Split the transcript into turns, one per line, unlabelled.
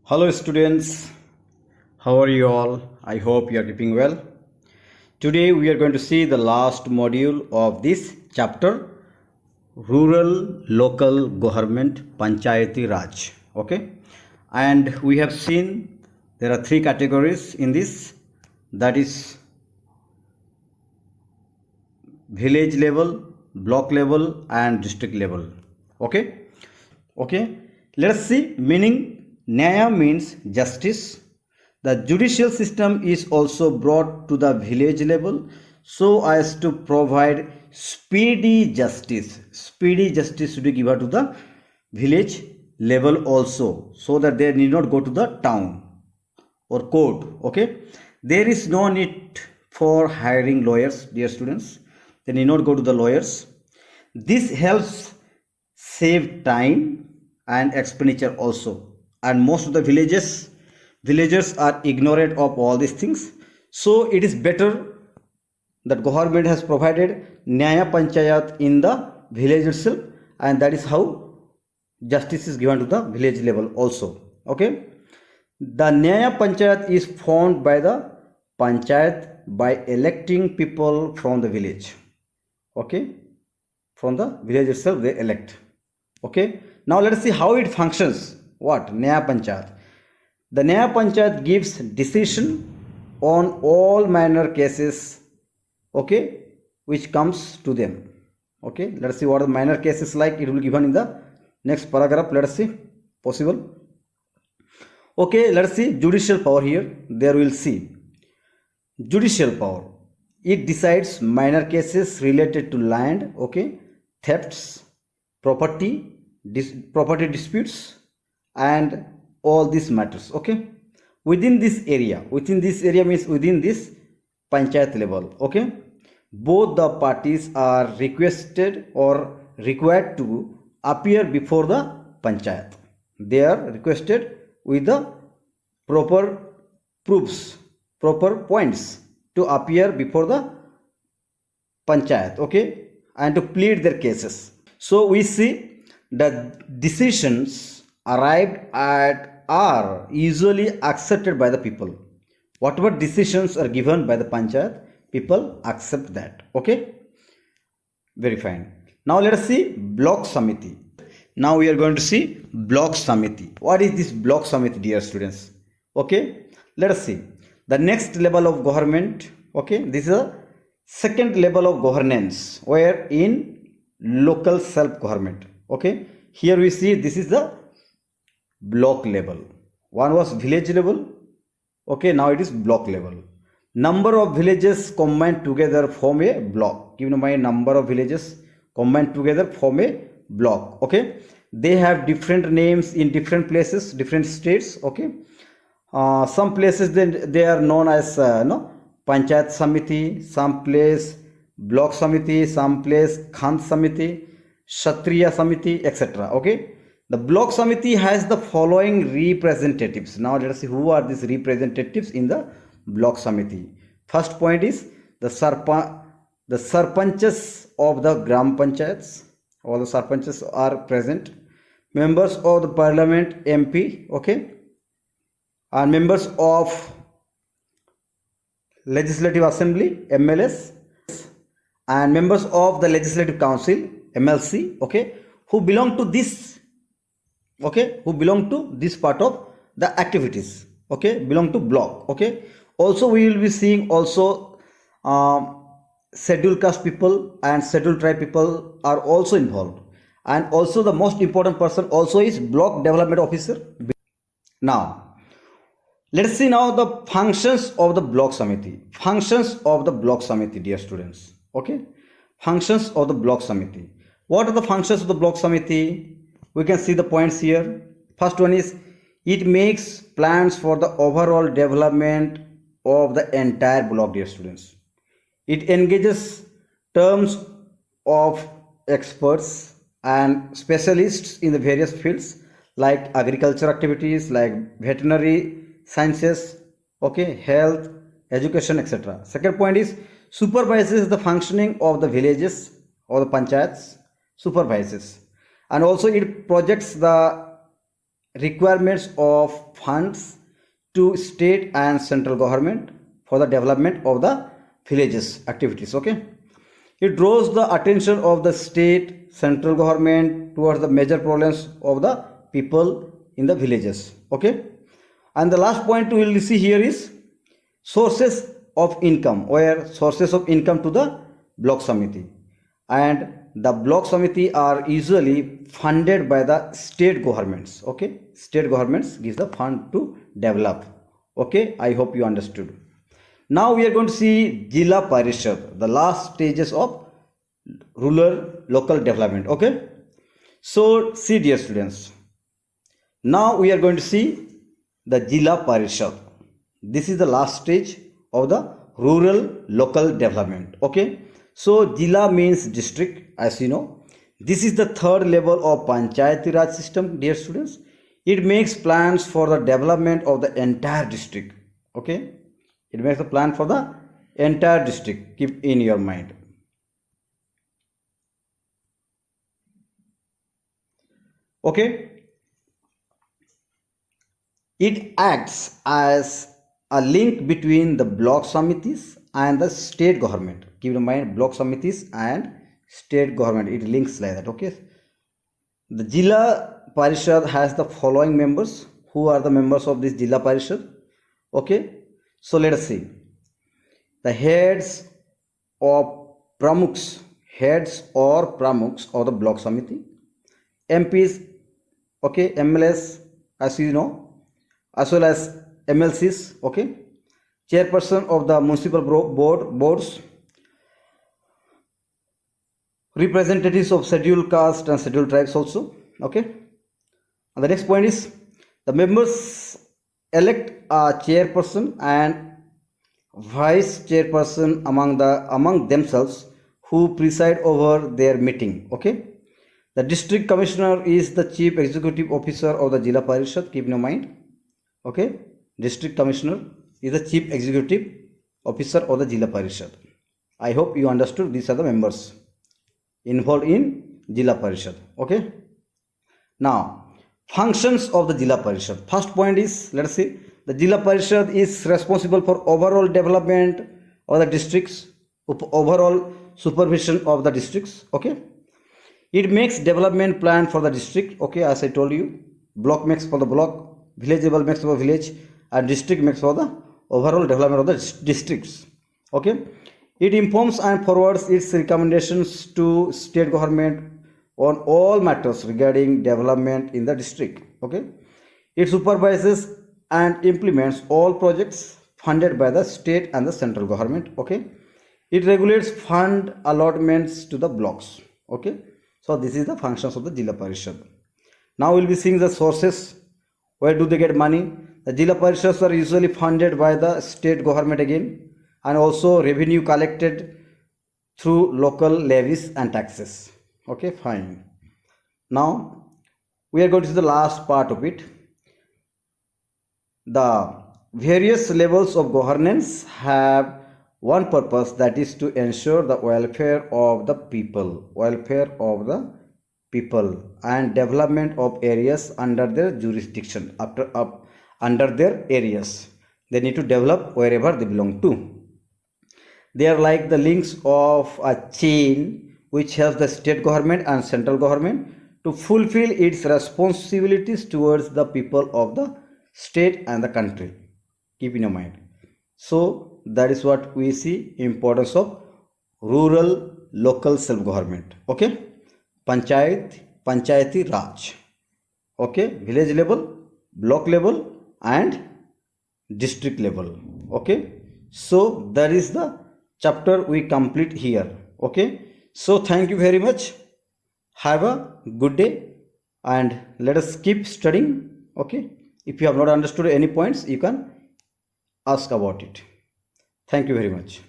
Hello students, how are you all? I hope you are keeping well. Today we are going to see the last module of this chapter, Rural Local Government Panchayati Raj. Okay, and we have seen there are three categories in this, that is village level, block level and district level. Okay, let us see meaning. Nyaya means justice. The judicial system is also brought to the village level so as to provide speedy justice. Speedy justice should be given to the village level also, so that they need not go to the town or court. Okay, there is no need for hiring lawyers, dear students. They need not go to the lawyers. This helps save time and expenditure also, and most of the villagers are ignorant of all these things. So it is better that government has provided Nyaya Panchayat in the village itself, and that is how justice is given to the village level also. Okay, the Nyaya Panchayat is formed by the Panchayat by electing people from the village. Okay, from the village itself they elect. Okay, now let us see how it functions. What? Nyaya Panchayat. The Nyaya Panchayat gives decision on all minor cases, okay, which comes to them. Okay, let us see what the minor cases like. It will be given in the next paragraph. Let us see possible. Okay, let us see judicial power here. There we will see judicial power. It decides minor cases related to land, okay, thefts, property disputes and all these matters. Okay, within this area means within this panchayat level. Okay, both the parties are requested or required to appear before the panchayat. They are requested with the proper proofs, proper points to appear before the panchayat, okay, and to plead their cases. So we see the decisions arrived at are usually accepted by the people. Whatever decisions are given by the panchayat, people accept that. Okay, very fine. Now let us see block samiti. Now we are going to see block samiti. What is this block samiti, dear students? Okay, let us see the next level of government. Okay, this is a second level of governance where in local self government. Okay, here we see this is the block level. One was village level. Okay, now it is block level. Number of villages combined together form a block. Give me my number of villages combined together form a block. Okay, they have different names in different places, different states. Okay, some places they are known as panchayat samiti, some place block samiti, some place khand samiti, kshatriya samiti, etc. Okay, the block samiti has the following representatives. Now let us see who are these representatives in the block samiti. First point is the sarpanchas of the gram panchayats. All the sarpanchas are present. Members of the parliament MP, okay, and members of legislative assembly MLS, and members of the legislative council MLC, okay, who belong to this, okay, who belong to this part of the activities, okay, belong to block. Okay, also we will be seeing also scheduled caste people and scheduled tribe people are also involved, and also the most important person also is block development officer. Now let us see now the functions of the block samiti. Functions of the block samiti, dear students. Okay, functions of the block samiti. What are the functions of the block samiti? We can see the points here. First one is it makes plans for the overall development of the entire block, dear students. It engages terms of experts and specialists in the various fields like agriculture activities, like veterinary sciences, okay, health, education, etc. Second point is supervises the functioning of the villages or the panchayats, supervises, and also it projects the requirements of funds to state and central government for the development of the villages activities. Okay, it draws the attention of the state central government towards the major problems of the people in the villages. Okay, and the last point we will see here is sources of income, where sources of income to the block samiti, and the block samiti are usually funded by the state governments. Okay, state governments gives the fund to develop. Okay, I hope you understood. Now we are going to see Jila Parishad, the last stages of rural local development. Okay, so see dear students, now we are going to see the Jila Parishad. This is the last stage of the rural local development. Okay, so Jila means district, as you know. This is the third level of Panchayati Raj system, dear students. It makes plans for the development of the entire district. Okay, it makes a plan for the entire district. Keep in your mind. Okay, it acts as a link between the block samitis and the state government. Keep in mind, block samitis and state government, it links like that. Okay, the Jila Parishad has the following members. Who are the members of this Jila Parishad? Okay, so let us see the heads or pramukhs of the block samiti, MPs, okay, MLS, as you know, as well as MLCs. Okay, chairperson of the municipal boards, representatives of scheduled caste and scheduled tribes also. Okay, and the next point is the members elect a chairperson and vice chairperson among themselves, who preside over their meeting. Okay, the district commissioner is the chief executive officer of the Jila Parishad. Keep in mind. Okay, district commissioner is the chief executive officer of the Jila Parishad. I hope you understood. These are the members involved in Jila Parishad. Okay, now functions of the Jila Parishad. First point is, let us see, the Jila Parishad is responsible for overall development of the districts, overall supervision of the districts. Okay, it makes development plan for the district. Okay, as I told you, block makes for the block, village level makes for village, and district makes for the overall development of the districts. Okay, it informs and forwards its recommendations to state government on all matters regarding development in the district. Okay, it supervises and implements all projects funded by the state and the central government. Okay, it regulates fund allotments to the blocks. Okay, so this is the functions of the Jila Parishad. Now we'll be seeing the sources. Where do they get money? The Jila Parishads are usually funded by the state government again, and also revenue collected through local levies and taxes. Okay, fine. Now we are going to the last part of it. The various levels of governance have one purpose, that is to ensure the welfare of the people, and development of areas under their jurisdiction. Under their areas, they need to develop wherever they belong to. They are like the links of a chain which helps the state government and central government to fulfill its responsibilities towards the people of the state and the country. Keep in your mind. So that is what we see, importance of rural local self-government. Okay, Panchayati Raj. Okay, village level, block level, and district level. Okay, so that is the chapter we complete here. Okay, so thank you very much. Have a good day, and let us keep studying. Okay, if you have not understood any points, you can ask about it. Thank you very much.